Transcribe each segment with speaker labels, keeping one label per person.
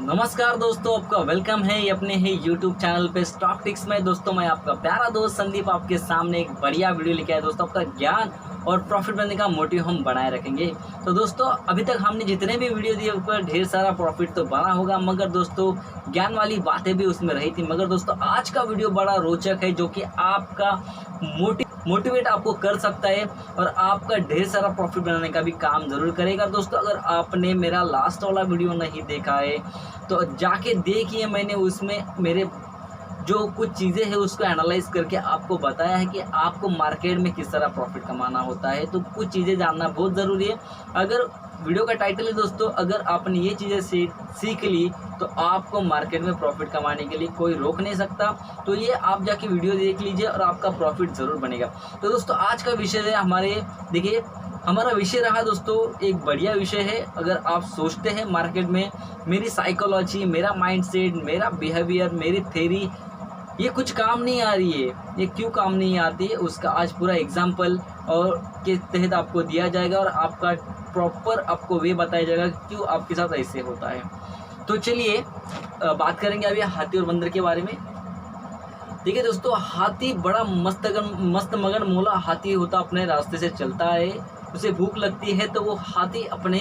Speaker 1: नमस्कार दोस्तों, आपका वेलकम है ये अपने ही यूट्यूब चैनल पे स्टॉक टिक्स में। दोस्तों मैं आपका प्यारा दोस्त संदीप आपके सामने एक बढ़िया वीडियो लेके आया। दोस्तों आपका ज्ञान और प्रॉफिट बनने का मोटिव हम बनाए रखेंगे। तो दोस्तों अभी तक हमने जितने भी वीडियो दिए ऊपर ढेर सारा प्रॉफिट तो बना होगा, मगर दोस्तों ज्ञान वाली बातें भी उसमें रही थी। मगर दोस्तों आज का वीडियो बड़ा रोचक है, जो कि आपका मोटिवेट आपको कर सकता है और आपका ढेर सारा प्रॉफिट बनाने का भी काम ज़रूर करेगा। दोस्तों अगर आपने मेरा लास्ट वाला वीडियो नहीं देखा है तो जाके देखिए। मैंने उसमें मेरे जो कुछ चीज़ें हैं उसको एनालाइज करके आपको बताया है कि आपको मार्केट में किस तरह प्रॉफिट कमाना होता है। तो कुछ चीज़ें जानना बहुत ज़रूरी है। अगर वीडियो का टाइटल है दोस्तों, अगर आपने ये चीज़ें सीख ली तो आपको मार्केट में प्रॉफिट कमाने के लिए कोई रोक नहीं सकता। तो ये आप जाके वीडियो देख लीजिए और आपका प्रॉफिट ज़रूर बनेगा। तो दोस्तों आज का विषय है देखिए हमारा विषय रहा दोस्तों एक बढ़िया विषय है। अगर आप सोचते हैं मार्केट में मेरी साइकोलॉजी, मेरा माइंडसेट, मेरा बिहेवियर, मेरी थ्योरी ये कुछ काम नहीं आ रही है, ये क्यों काम नहीं आती है, उसका आज पूरा एग्जाम्पल और के तहत आपको दिया जाएगा और आपका प्रॉपर आपको वे बताया जाएगा क्यों आपके साथ ऐसे होता है। तो चलिए बात करेंगे अभी हाथी और बंदर के बारे में। देखिए दोस्तों, हाथी बड़ा मस्त मगन मोला हाथी होता, अपने रास्ते से चलता है। उसे भूख लगती है तो वो हाथी अपने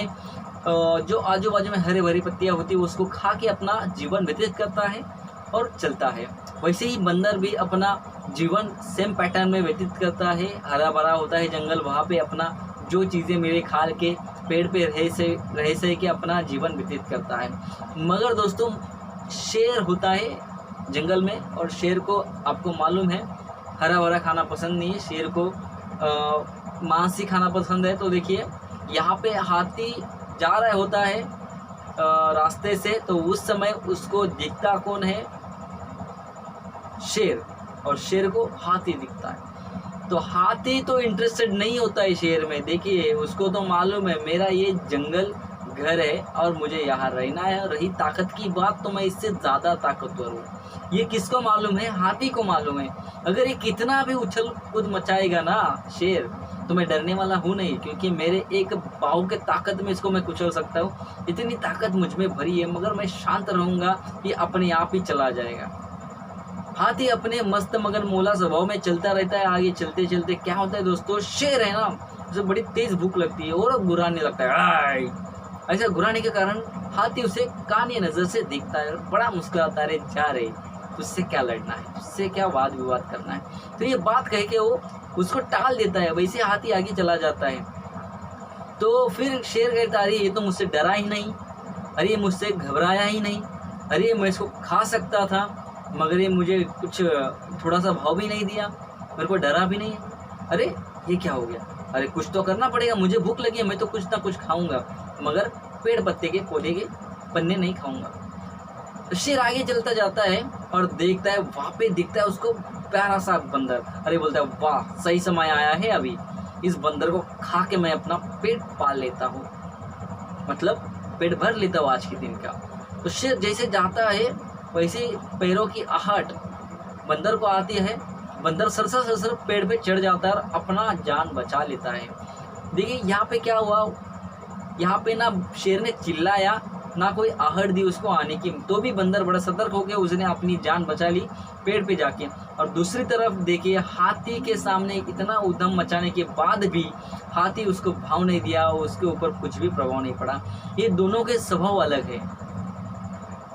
Speaker 1: जो आजू बाजू में हरे भरी पत्तियां होती है उसको खा के अपना जीवन व्यतीत करता है और चलता है। वैसे ही बंदर भी अपना जीवन सेम पैटर्न में व्यतीत करता है। हरा भरा होता है जंगल, वहाँ पे अपना जो चीज़ें मेरे खाल के पेड़ पे रह से के अपना जीवन व्यतीत करता है। मगर दोस्तों शेर होता है जंगल में, और शेर को आपको मालूम है हरा भरा खाना पसंद नहीं है, शेर को मांस ही खाना पसंद है। तो देखिए यहाँ पे हाथी जा रहा होता है रास्ते से, तो उस समय उसको दिखता कौन है? शेर, और शेर को हाथी दिखता है। तो हाथी तो इंटरेस्टेड नहीं होता है शेर में। देखिए उसको तो मालूम है मेरा ये जंगल घर है और मुझे यहाँ रहना है। रही ताकत की बात तो मैं इससे ज़्यादा ताकतवर हूँ, ये किसको मालूम है? हाथी को मालूम है। अगर ये कितना भी उछल कूद मचाएगा ना शेर, तो मैं डरने वाला हूँ नहीं, क्योंकि मेरे एक पाँव के ताकत में इसको मैं कुचल सकता हूँ। इतनी ताकत मुझ में भरी है, मगर मैं शांत रहूँगा, ये अपने आप ही चला जाएगा। हाथी अपने मस्त मगन मोला स्वभाव में चलता रहता है। आगे चलते चलते क्या होता है दोस्तों, शेर है ना, उसे बड़ी तेज भूख लगती है और गुर्राने लगता है। ऐसा गुर्राने के कारण हाथी उसे कानी नजर से देखता है, बड़ा मुस्कुराता है, जा रहे उससे क्या लड़ना है, उससे क्या वाद विवाद करना है। तो ये बात कह के वो उसको टाल देता है। वैसे हाथी आगे चला जाता है। तो फिर शेर कहता है अरे ये तो मुझसे डरा ही नहीं, अरे ये मुझसे घबराया ही नहीं, अरे मैं इसको खा सकता था मगर ये मुझे कुछ थोड़ा सा भाव भी नहीं दिया, मेरे को डरा भी नहीं। अरे ये क्या हो गया? अरे कुछ तो करना पड़ेगा, मुझे भूख लगी है, मैं तो कुछ ना कुछ खाऊंगा, मगर पेड़ पत्ते के पौधे के पन्ने नहीं खाऊंगा। तो शेर आगे चलता जाता है और देखता है वहाँ पे दिखता है उसको प्यारा सा बंदर। अरे बोलता है वाह सही समय आया है, अभी इस बंदर को खा के मैं अपना पेट पाल लेता हूँ, मतलब पेट भर लेता हूँ आज के दिन का। तो शेर जैसे जाता है वैसे पैरों की आहट बंदर को आती है। बंदर सरसर पेड़ पे चढ़ जाता है और अपना जान बचा लेता है। देखिए यहाँ पे क्या हुआ, यहाँ पे ना शेर ने चिल्लाया ना कोई आहट दी उसको आने की, तो भी बंदर बड़ा सतर्क हो गया, उसने अपनी जान बचा ली पेड़ पे जाके। और दूसरी तरफ देखिए हाथी के सामने इतना उद्यम मचाने के बाद भी हाथी उसको भाव नहीं दिया, उसके ऊपर कुछ भी प्रभाव नहीं पड़ा। ये दोनों के स्वभाव अलग है,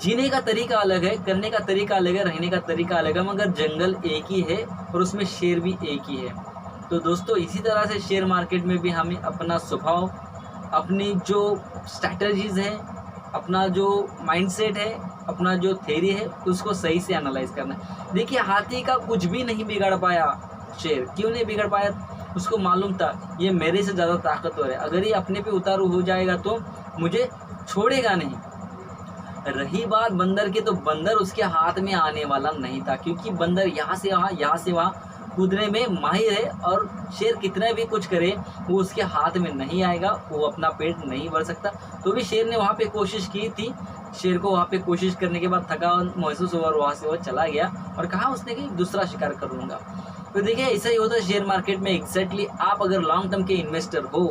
Speaker 1: जीने का तरीका अलग है, करने का तरीका अलग है, रहने का तरीका अलग है, मगर जंगल एक ही है और उसमें शेर भी एक ही है। तो दोस्तों इसी तरह से शेयर मार्केट में भी हमें अपना स्वभाव, अपनी जो स्ट्रैटेजीज है, अपना जो माइंडसेट है, अपना जो थ्योरी है, उसको सही से एनालाइज करना है। देखिए हाथी का कुछ भी नहीं बिगाड़ पाया शेर। क्यों नहीं बिगड़ पाया? उसको मालूम था ये मेरे से ज़्यादा ताकतवर है, अगर ये अपने पे उतारू हो जाएगा तो मुझे छोड़ेगा नहीं। रही बात बंदर की, तो बंदर उसके हाथ में आने वाला नहीं था, क्योंकि बंदर यहाँ से वहाँ कूदने में माहिर है और शेर कितना भी कुछ करे वो उसके हाथ में नहीं आएगा, वो अपना पेट नहीं भर सकता। तो भी शेर ने वहाँ पे कोशिश की थी। शेर को वहाँ पे कोशिश करने के बाद थकान महसूस हुआ और वहाँ से वो चला गया और कहा उसने कि दूसरा शिकार कर लूँगा। तो देखिए ऐसा ही होता है शेयर मार्केट में। एग्जैक्टली आप अगर लॉन्ग टर्म के इन्वेस्टर हो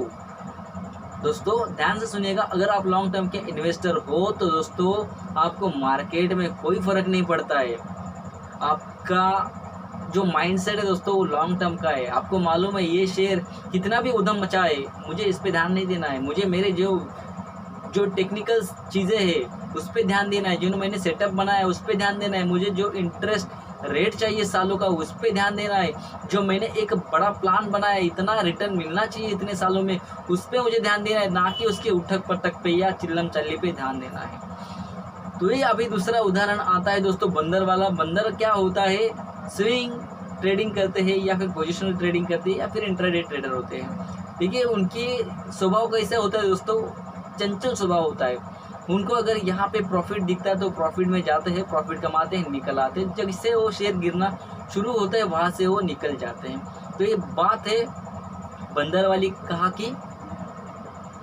Speaker 1: दोस्तों ध्यान से सुनिएगा, अगर आप लॉन्ग टर्म के इन्वेस्टर हो तो दोस्तों आपको मार्केट में कोई फ़र्क नहीं पड़ता है। आपका जो माइंडसेट है दोस्तों वो लॉन्ग टर्म का है। आपको मालूम है ये शेयर कितना भी उधम मचाए, मुझे इस पे ध्यान नहीं देना है। मुझे मेरे जो टेक्निकल चीज़ें हैं उस पर ध्यान देना है, जो मैंने सेटअप बनाया है उस पर ध्यान देना है। मुझे जो इंटरेस्ट रेट चाहिए सालों का उस पर ध्यान देना है। जो मैंने एक बड़ा प्लान बनाया है, इतना रिटर्न मिलना चाहिए इतने सालों में, उस पर मुझे ध्यान देना है, ना कि उसके उठक पटक पे या चिल्लम चल्ली पे ध्यान देना है। तो ये अभी दूसरा उदाहरण आता है दोस्तों बंदर वाला। बंदर क्या होता है, स्विंग ट्रेडिंग करते हैं या फिर पोजिशनल ट्रेडिंग करते हैं या फिर इंट्राडे ट्रेडर होते हैं। देखिए उनकी स्वभाव कैसा होता है दोस्तों, चंचल स्वभाव होता है। उनको अगर यहाँ पे प्रॉफिट दिखता है तो प्रॉफिट में जाते हैं, प्रॉफिट कमाते हैं, निकल आते हैं। जब इससे वो शेयर गिरना शुरू होता है वहाँ से वो निकल जाते हैं। तो ये बात है बंदर वाली, कहा कि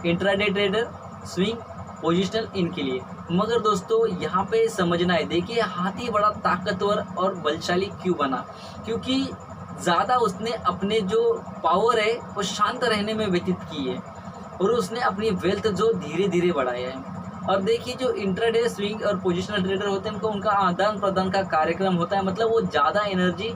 Speaker 1: इंट्राडे ट्रेडर, स्विंग, पोजिशनल इनके लिए। मगर दोस्तों यहाँ पे समझना है, देखिए हाथी बड़ा ताकतवर और बलशाली क्यों बना, क्योंकि ज़्यादा उसने अपने जो पावर है वो शांत रहने में व्यतीत की है और उसने अपनी वेल्थ जो धीरे धीरे बढ़ाया है। और देखिए जो इंट्राडे, स्विंग और पोजिशनल ट्रेडर होते हैं उनका आदान प्रदान का कार्यक्रम होता है, मतलब वो ज़्यादा एनर्जी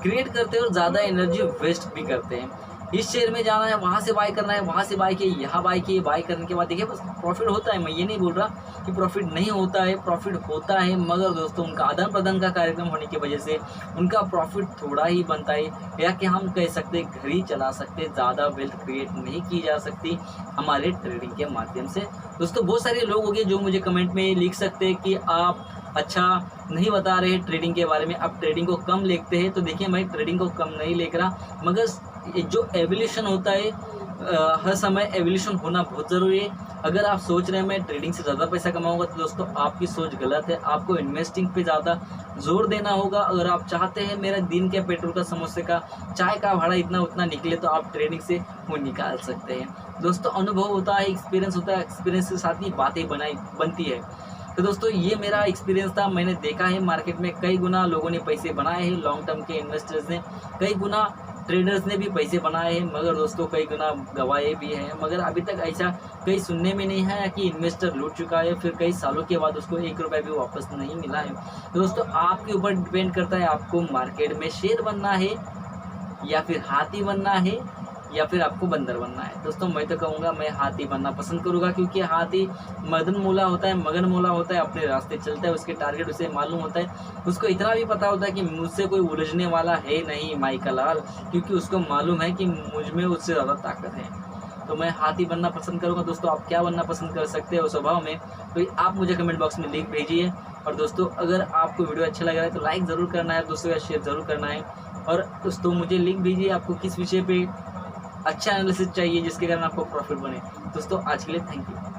Speaker 1: क्रिएट करते हैं और ज़्यादा एनर्जी वेस्ट भी करते हैं। इस शेयर में जाना है, वहाँ से बाय करना है, वहाँ से बाय किए, यहाँ बाय किए, बाय करने के बाद देखिए बस प्रॉफिट होता है। मैं ये नहीं बोल रहा कि प्रॉफिट नहीं होता है, प्रॉफिट होता है, मगर दोस्तों उनका आदान प्रदान का कार्यक्रम होने की वजह से उनका प्रॉफिट थोड़ा ही बनता है, या कि हम कह सकते घर ही चला सकते, ज़्यादा वेल्थ क्रिएट नहीं की जा सकती हमारे ट्रेडिंग के माध्यम से। दोस्तों बहुत सारे लोग होंगे जो मुझे कमेंट में लिख सकते हैं कि आप अच्छा नहीं बता रहे ट्रेडिंग के बारे में, आप ट्रेडिंग को कम लिखते हैं। तो देखिए मैं ट्रेडिंग को कम नहीं लिख रहा, मगर जो एवोल्यूशन होता है हर समय एवोल्यूशन होना बहुत ज़रूरी है। अगर आप सोच रहे हैं मैं ट्रेडिंग से ज़्यादा पैसा कमाऊंगा तो दोस्तों आपकी सोच गलत है। आपको इन्वेस्टिंग पे ज़्यादा जोर देना होगा। अगर आप चाहते हैं मेरा दिन के पेट्रोल का, समोसे का, चाय का भाड़ा इतना उतना निकले तो आप ट्रेडिंग से वो निकाल सकते हैं। दोस्तों अनुभव होता है, एक्सपीरियंस होता है, एक्सपीरियंस के साथ ही बातें बनती है। तो दोस्तों ये मेरा एक्सपीरियंस था, मैंने देखा है मार्केट में कई गुना लोगों ने पैसे बनाए हैं, लॉन्ग टर्म के इन्वेस्टर्स ने कई गुना, ट्रेडर्स ने भी पैसे बनाए हैं, मगर दोस्तों कई गुना गवाए भी हैं। मगर अभी तक ऐसा कहीं सुनने में नहीं है कि इन्वेस्टर लूट चुका है, फिर कई सालों के बाद उसको 1 रुपया भी वापस नहीं मिला है। तो दोस्तों आपके ऊपर डिपेंड करता है, आपको मार्केट में शेर बनना है या फिर हाथी बनना है या फिर आपको बंदर बनना है। दोस्तों मैं तो कहूँगा मैं हाथी बनना पसंद करूँगा, क्योंकि हाथी मदन मोला होता है, मगन मोला होता है, अपने रास्ते चलता है, उसके टारगेट उसे मालूम होता है। उसको इतना भी पता होता है कि मुझसे कोई उलझने वाला है नहीं माई का लाल, क्योंकि उसको मालूम है कि मुझ में उससे ज़्यादा ताकत है। तो मैं हाथी बनना पसंद करूँगा। दोस्तों आप क्या बनना पसंद कर सकते हो स्वभाव में, तो आप मुझे कमेंट बॉक्स में लिख भेजिए। और दोस्तों अगर आपको वीडियो अच्छा लग रहा है तो लाइक ज़रूर करना है, दोस्तों का शेयर ज़रूर करना है। और दोस्तों मुझे लिख भेजिए आपको किस विषय पे अच्छा एनालिसिस चाहिए जिसके कारण आपको प्रॉफिट बने। दोस्तों आज के लिए थैंक यू।